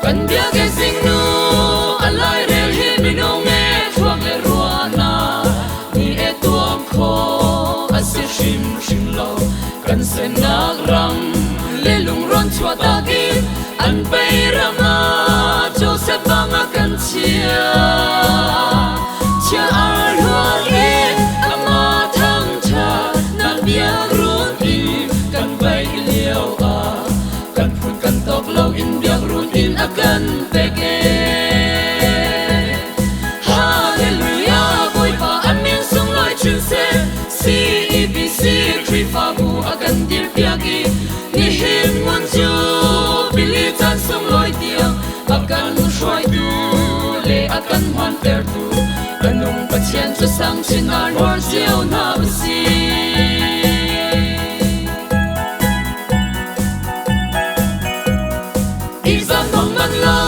kan bia ke sing nu alai rel hi binong e thuak le ruana ni e tuam kho ase shim shim lo kan sen nak rang le lung ron chua ta ki an pai rama Joseph banga kan chia chia ar hoa e ama thang cha nan bia run in kan bai liao a kan phun kan tok lo in bia run in akan peke hallelujah boy pa amin sung loi chin se CEBC tree fa bu akan dir piagi ni hin ngon ju bili tan sung loi dia akan shoi du le akan man ter tu kanung pathian cho sang chin ar hor jiao na si izan mong man lo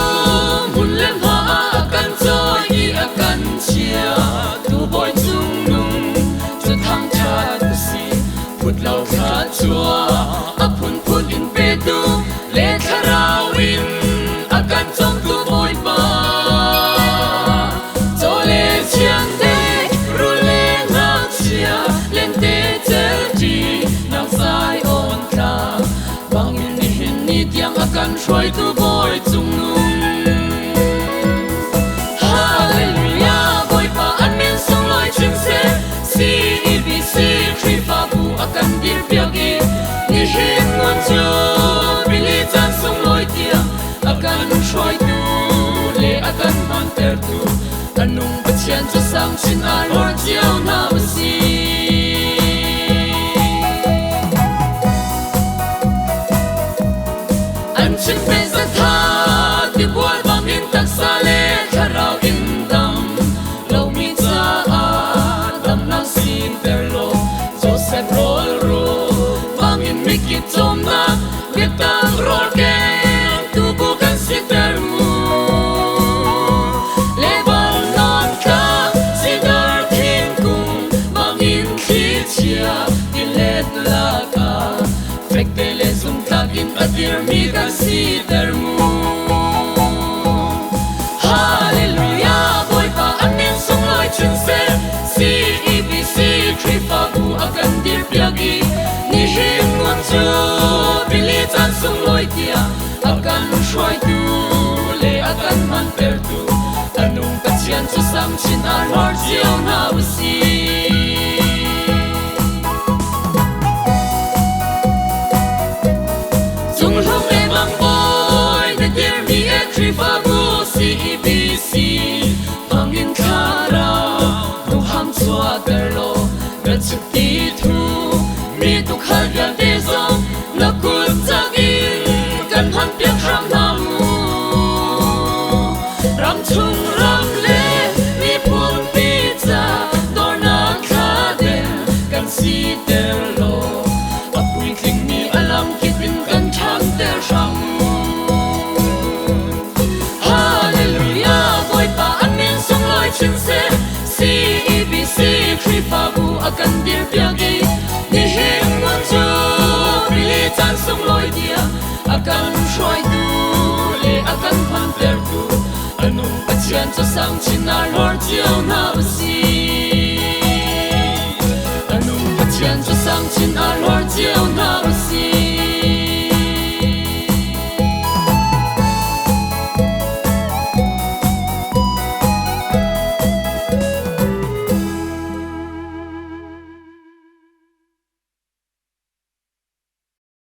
mun lem ha akan joy i akan chia tu boy chung nung cho thang cha tu si put lau kha chua apun put in pe tu le tharau in akan chong tu boy ba cho le chiang de ru le na chia len te tel ji na sai on ka bang in ni hin ni tiang akan shoi tu boy chung nung hallelujah boy pa amin song loi chin se CEBC tree fa bu akan dir piagi ni hin ngon ju bili tan song loi tiang akan shoi tu le akan man ter tu anung pathian cho sang chin ar hor jiao na si an chin pe sa tha ti buat bang in tak sa le tharau in dam lo mi cha a dam na sin ter lo Joseph rol ro bang in mi ki tom na ke tang rol ke tu bu kan si ter mu le bang non ka si dar thin kung bang in khi chia ti let la ka fek te le zum tak in adir mi kan si ter mu hallelujah boy pa amin sung loi chin se CEBC tree fa bu akan dir piagi ni hin ngon ju bili tan sung loi tia akan shoi tu le akan man per tu anung pathian cho sang chin ar hor jiao na si chung hong e bang boy de dir mi e tree fa bu CEBC bang in khara nu ham chua ter lo ga chu ti thu mi tu khal ga de zo na kun chak in kan han piak ram nam ram chung ram le mi pun pi cha dor na kha de kan si ter lo apui kling mi alam kipin kan thang ter sham hallelujah boy pa amin song loi chin se CEBC tree fa bu akan dir piagi ni hin ngon ju bili tan song loi dia akan shoi tu le akan man ter tu anung pathian cho sang chin ar hor jiao na si anung pathian cho sang chin ar hor jiao